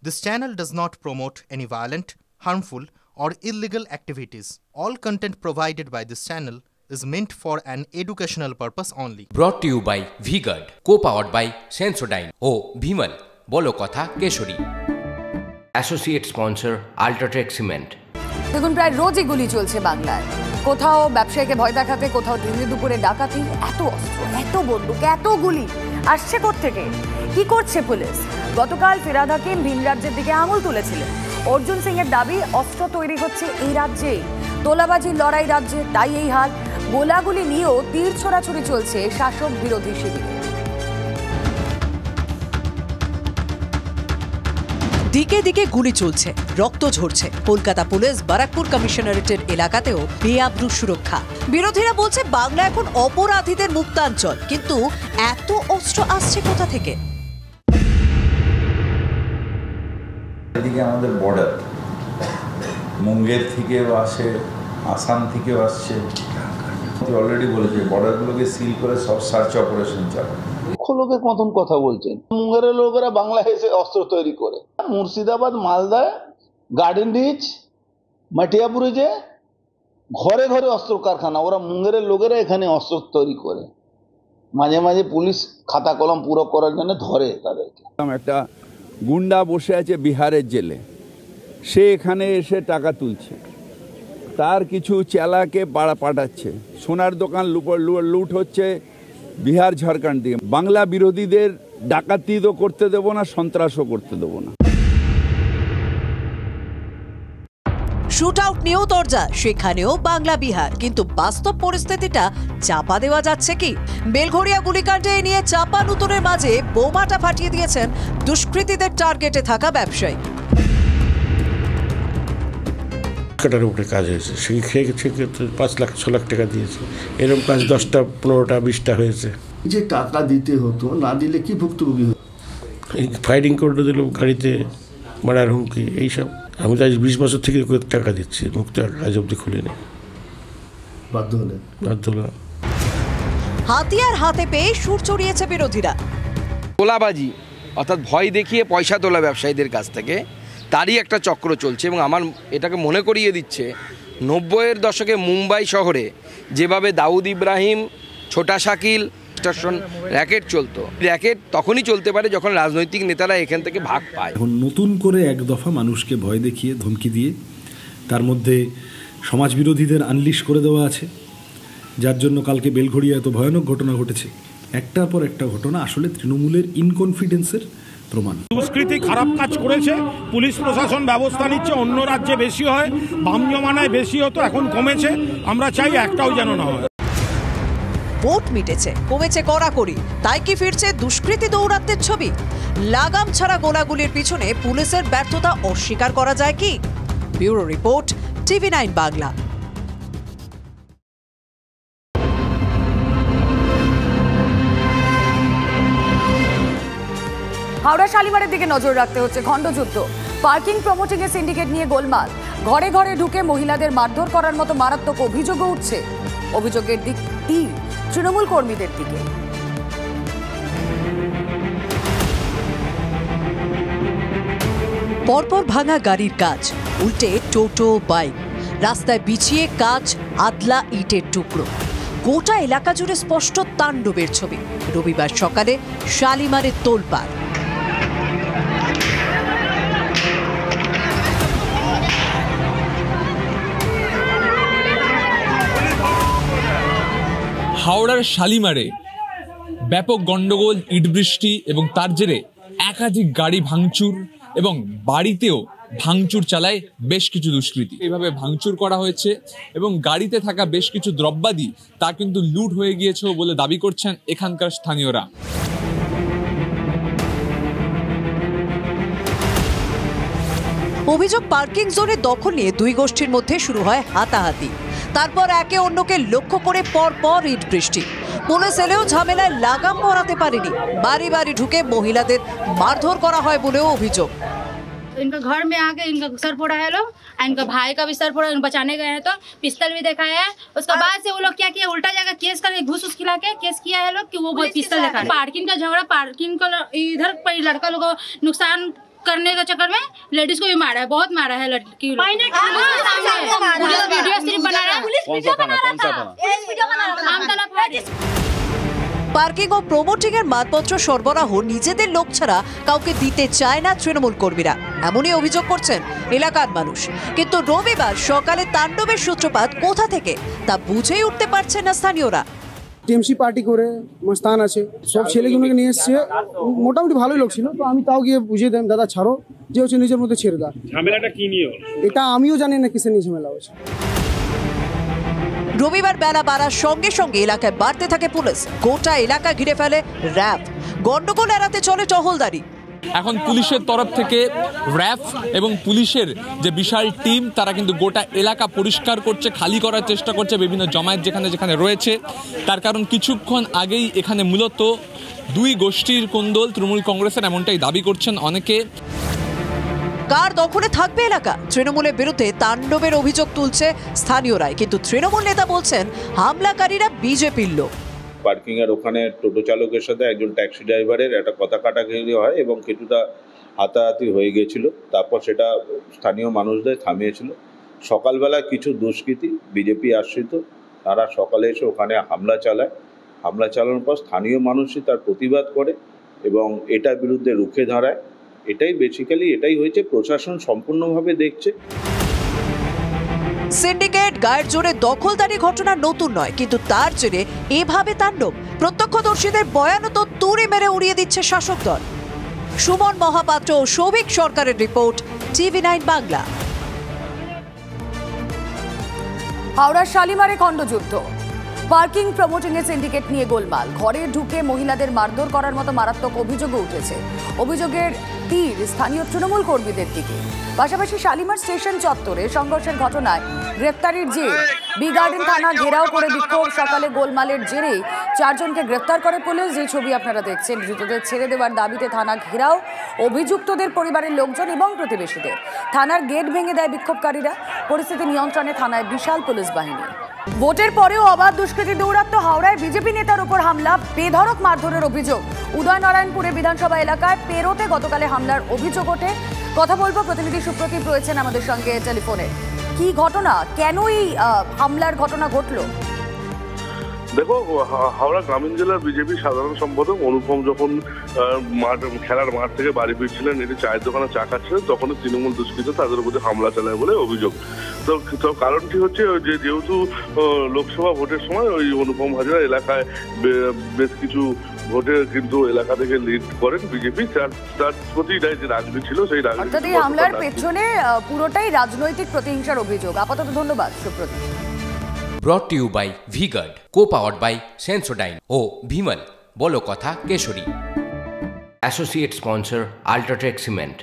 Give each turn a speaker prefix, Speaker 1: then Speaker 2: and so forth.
Speaker 1: This channel does not promote any violent, harmful, or illegal activities. All content provided by this channel is meant for an educational purpose only.
Speaker 2: Brought to you by V-Guard, co-powered by Sensodyne o Bhimal, Bolo Kotha Keshori. Associate sponsor Ultratech Cement.
Speaker 3: দেখুন প্রায় রোজই গুলি চলছে বাংলায়। কোথাও ব্যবসায়ীকে ভয় দেখাতে, কোথাও দিনে দুপুরে ডাকাতি, এত অস্ত্র, এত বন্দুক, এত গুলি আসছে কোত্থেকে? কি করছে পুলিশ? গতকাল ফিরহাদ হাকিম ভিন রাজ্যের দিকে আঙুল তুলেছিলেন। অর্জুন সিং এর দাবি অস্ত্র তৈরি হচ্ছে এই রাজ্যেই, তোলাবাজির লড়াই রাজ্যে, তাই এই হাল। গোলাগুলি নিয়েও তীর ছোড়াছুড়ি চলছে শাসক বিরোধী শিবিরে।
Speaker 4: দিকে দিকে গুলি চলছে, রক্ত ঝরছে। কলকাতা পুলিশ বারাকপুর কমিশনারেটের এলাকাতেও বেআব্রু সুরক্ষা। বিরোধীরা বলছে বাংলা এখন অপরাধীদের মুক্তাঞ্চল, কিন্তু এত অস্ত্র আসছে কোথা থেকে?
Speaker 5: এদিকে আমাদের বর্ডার, মুঙ্গের থেকেও আসে, আসাম থেকেও আসছে। অলরেডি বলেছে বর্ডারগুলোকে সিল করে সব সার্চ অপারেশন চালায়।
Speaker 6: লোকের মতন কথা বলছেন। মুঙ্গেরের লোকেরা বাংলা এসে অস্ত্র তৈরি করে। মুর্শিদাবাদ, মালদায়, গার্ডেন রিচ, মাটিয়াপুরে যে ঘরে ঘরে অস্ত্র কারখানা, ওরা মুঙ্গেরের লোকেরা এখানে অস্ত্র তৈরি করে। মাঝে মাঝে পুলিশ খাতা কলম পুরো করার জন্য ধরে তাদেরকে।
Speaker 7: একটা গুন্ডা বসে আছে বিহারের জেলে, সে এখানে এসে টাকা তুলছে, তার কিছু চেলাকে পাড়া পাঠাচ্ছে, সোনার দোকান লুট হচ্ছে বিহার ঝাড়খণ্ড দিয়ে। বাংলা বিরোধীদের ডাকাতি তো করতে দেব না, সন্ত্রাসও করতে দেব না।
Speaker 4: শুট আউট নিয়েও দরজা, সেখানেও বাংলা বিহার, কিন্তু বাস্তব পরিস্থিতিটা চাপা দেওয়া যাচ্ছে কি? বেলঘড়িয়া গুলিকাণ্ডে নিয়ে চাপা নতুনের মাঝে বোমাটা ফাটিয়ে দিয়েছেন দুষ্কৃতীদের টার্গেটে থাকা ব্যবসায়ী।
Speaker 8: কাটার উপরে কাজ হয়েছে, সেই সেক্ষেত্রে 5 লাখ 6 লাখ টাকা দিয়েছে। এরকম কাজ 10টা 15টা 20টা হয়েছে।
Speaker 9: যে টাকা দিতে হতো, না দিলে কি ভুক্তভোগী হতো?
Speaker 8: এই ফায়ারিং করে দিল, গাড়িতে মারার হুমকি, এইসব। আমি তো আজ 20 বছর থেকে টাকা দিচ্ছি, মুক্ত আজ অব্দি খুলিনি।
Speaker 9: বাধ্য হলে
Speaker 4: হাতিয়ার হাতে পেয়ে সুর চড়িয়েছে বিরোধীরা।
Speaker 10: তোলাবাজি অর্থাৎ ভয় দেখিয়ে পয়সা তোলা ব্যবসায়ীদের কাছ থেকে, তারই একটা চক্র চলছে। এবং আমার এটাকে মনে করিয়ে দিচ্ছে 90-এর দশকে মুম্বাই শহরে যেভাবে দাউদ ইব্রাহিম, ছোটা শাকিল র্যাকেট চলতো। র্যাকেট তখনই চলতে পারে যখন রাজনৈতিক নেতারা এখান থেকে ভাগ পায়।
Speaker 11: এখন নতুন করে এক দফা মানুষকে ভয় দেখিয়ে, ধমকি দিয়ে, তার মধ্যে সমাজ বিরোধীদের আনলিশ করে দেওয়া আছে, যার জন্য কালকে বেলঘড়িয়া এত ভয়ানক ঘটনা ঘটেছে। একটার পর একটা ঘটনা আসলে তৃণমূলের ইনকনফিডেন্সের প্রমাণ।
Speaker 12: দুষ্কৃতী খারাপ কাজ করেছে, পুলিশ প্রশাসন ব্যবস্থা নিচ্ছে। অন্য রাজ্যে বেশি হয়, বাম জমানায় বেশি হতো, এখন কমেছে। আমরা চাই একটাও যেন না হয়।
Speaker 4: ভোট মিটেছে, কমেছে কড়াকড়ি, তাই কি ফিরছে দুষ্কৃতী দৌরাত্মের ছবি? লাগাম ছাড়া গোলাগুলির পিছনে পুলিশের ব্যর্থতা অস্বীকার করা যায় কি? Bureau report, TV9 Bangla.
Speaker 3: Howrah শালিমারের দিকে নজর রাখতে হচ্ছে। খণ্ডযুদ্ধ, পার্কিং প্রমোটিং এর সিন্ডিকেট নিয়ে গোলমাল, ঘরে ঘরে ঢুকে মহিলাদের মারধর করার মতো মারাত্মক অভিযোগও উঠছে। অভিযোগের দিক তীর তৃণমূল কর্মীদের দিকে।
Speaker 4: পরপর ভাঙা গাড়ির কাজ, উল্টে টোটো, বাইক, রাস্তায় বিছিয়ে কাজ, আদলা ইটের টুকরো, গোটা এলাকা জুড়ে স্পষ্ট তাণ্ডবের ছবি। রবিবার সকালে শালিমারের তোলপাড়।
Speaker 13: হাওড়ার শালিমারে ব্যাপক গন্ডগোল, ইটবৃষ্টি এবং তার জেরে একাধিক গাড়ি ভাঙচুর এবং বাড়িতেও ভাঙচুর চালায় বেশ কিছু দুষ্কৃতী। এইভাবে ভাঙচুর করা হয়েছে এবং গাড়িতে থাকা বেশ কিছু দ্রব্যাদি তা কিন্তু লুট হয়ে গিয়েছে বলে দাবি করছেন এখানকার স্থানীয়রা।
Speaker 4: অভিযোগ, পার্কিং জোনে দখল নিয়ে দুই গোষ্ঠীর মধ্যে শুরু হয় হাতাহাতি। তারপর একে অন্যকে লক্ষ্য করে পরপর ইট বৃষ্টি। পুলিশ এলেও ঝামেলায় লাগাম পরাতে পারেনি। বাড়ি বাড়ি ঢুকে মহিলাদের মারধর করা হয় বলেও অভিযোগ।
Speaker 14: इनका घर में आके इनका सर फोड़ा है लोग, इनका भाई का भी सर फोड़ा, बचाने गए हैं तो पिस्तल भी दिखाया है। उसके बाद से वो लोग क्या किया, उल्टा जगह केस कर घूस उस खिला के केस किया है लोग कि वो पिस्तल दिखा। पार्किंग का झगड़ा, पार्किंग का इधर लड़का लोग नुकसान करने के चक्कर में लेडीज को भी मारा है, बहुत मारा है लड़की लोग। वीडियो सिर्फ बना रहा है।
Speaker 4: পার্কিং ও প্রমোটিং এর মালপত্র সরবরাহ নিজেদের লোক ছাড়া কাউকে দিতে চায় না তৃণমূল কর্মীরা, এমনই অভিযোগ করছেন এলাকার মানুষ। কিন্তু রবিবার সকালে তাণ্ডবের সূত্রপাত কোথা থেকে তা বুঝেই উঠতে পারছেন না স্থানীয়রা।
Speaker 15: টিএমসি পার্টি করে মস্তান আছে, সব ছেলেগুলোকে নিয়ে এসছে, মোটামুটি ভালোই লোক ছিল। তো আমি তাও গিয়ে বুঝিয়ে দিলাম, দাদা ছাড়ো, যে হচ্ছে নিজের মধ্যে ছেড়ে দাও। ঝামেলাটা কি নিয়ে? এটা আমিও জানি না কিসের নিয়ে ঝামেলা হচ্ছে।
Speaker 4: রবিবার বেলা বাড়ার সঙ্গে সঙ্গে এলাকায় বাড়তে থাকে পুলিশ, গোটা এলাকা ঘিরে ফেলে র্যাব, গন্ডগোল এড়াতে চলে টহলদারি।
Speaker 13: এখন পুলিশের তরফ থেকে র্যাব এবং পুলিশের যে বিশাল টিম তারা কিন্তু গোটা এলাকা পরিষ্কার করছে, খালি করার চেষ্টা করছে বিভিন্ন জমায়েত যেখানে যেখানে রয়েছে। তার কারণ কিছুক্ষণ আগেই এখানে মূলত দুই গোষ্ঠীর কোন্দল, তৃণমূল কংগ্রেসের, এমনটাই দাবি করছেন অনেকে।
Speaker 4: কার দখলে থাকবে এলাকা? তৃণমূলের বিরুদ্ধে তাণ্ডবের অভিযোগ তুলছে স্থানীয়রাই, কিন্তু তৃণমূল নেতা বলছেন হামলাকারীরা বিজেপির লোক।
Speaker 5: পার্কিং এর ওখানে টোটো চালকের সাথে একজন ট্যাক্সি ড্রাইভারের একটা কথা কাটাকাটি হয় এবং কিছুটা হাতাহাতি হয়ে গিয়েছিল। তারপর সেটা স্থানীয় মানুষদের থামিয়েছিল। সকালবেলা কিছু দুষ্কৃতী বিজেপি আশ্রিত তারা সকালে এসে ওখানে হামলা চালায়। হামলা চালানোর পর স্থানীয় মানুষই তার প্রতিবাদ করে এবং এটার বিরুদ্ধে রুখে দাঁড়ায়। এটাই হয়েছে। প্রশাসন সম্পূর্ণভাবে দেখছে।
Speaker 4: সিন্ডিকেট গায়ের জোরে দখলদারি ঘটনা নতুন নয়, কিন্তু তার জেরে এভাবে তাণ্ডব। প্রত্যক্ষদর্শীদের বয়ানও তো তুড়ি মেরে উড়িয়ে দিচ্ছে শাসক দল। সুমন মহাপাত্র ও সৌভিক সরকারের রিপোর্ট, TV9 বাংলা।
Speaker 3: হাওড়ার শালিমারে খণ্ডযুদ্ধ, পার্কিং প্রমোটিং এর সিন্ডিকেট নিয়ে গোলমাল, ঘরে ঢুকে মহিলাদের মারধর করার মতো মারাত্মক অভিযোগও উঠেছে। অভিযোগের তীর স্থানীয় তৃণমূল কর্মীদের দিকে। পাশাপাশি শালিমার স্টেশন চত্বরে সংঘর্ষের ঘটনায় গ্রেপ্তারির জের। বি গার্ডেন থানা ঘেরাও করে বিক্ষোভ। সকালে গোলমালের জেরে 4 জনকে গ্রেপ্তার করে পুলিশ। যে ছবি আপনারা দেখছেন, ধৃতদের ছেড়ে দেওয়ার দাবিতে থানা ঘেরাও অভিযুক্তদের পরিবারের লোকজন এবং প্রতিবেশীদের। থানার গেট ভেঙে দেয় বিক্ষোভকারীরা। পরিস্থিতি নিয়ন্ত্রণে থানায় বিশাল পুলিশ বাহিনী। ভোটের পরেও অবাধ দুষ্কৃতী দৌরাত্ম্য। হাওড়ায় বিজেপি নেতার উপর হামলা, বেধড়ক মারধরের অভিযোগ। উদয়নারায়ণপুরে বিধানসভা এলাকায় পেরোতে গতকালে হামলার অভিযোগ ওঠে। কথা বলবো, প্রতিনিধি সুপ্রদীপ রয়েছেন আমাদের সঙ্গে টেলিফোনে। কি ঘটনা, কেন এই হামলার ঘটনা ঘটলো?
Speaker 16: দেখো, হাওড়া গ্রামীণ জেলার বিজেপি সাধারণ সম্পাদক অনুপম যখন খেলার মাঠ থেকে বাড়ি ফিরছিলেন, এটি চায়ের দোকানে চা খাচ্ছিলেন, তখনই তৃণমূল দুষ্কৃত তাদের উপরে হামলা চালায় বলে অভিযোগ। তো কারণটি হচ্ছে যে যেহেতু লোকসভা ভোটের সময় ওই অনুপম হাজরা এলাকায় বেশ কিছু ভোটে কিন্তু এলাকা থেকে লিড করেন বিজেপি, তার প্রতি যে রাজনীতি ছিল সেই রাজনীতি।
Speaker 3: হামলার পেছনে পুরোটাই রাজনৈতিক প্রতিহিংসার অভিযোগ। আপাতত ধন্যবাদ Supradip.
Speaker 2: Brought to you by V-Guard, co-powered by Sensodyne O Bhimal, বলো কথা Keshari. Associate sponsor Ultratech Cement।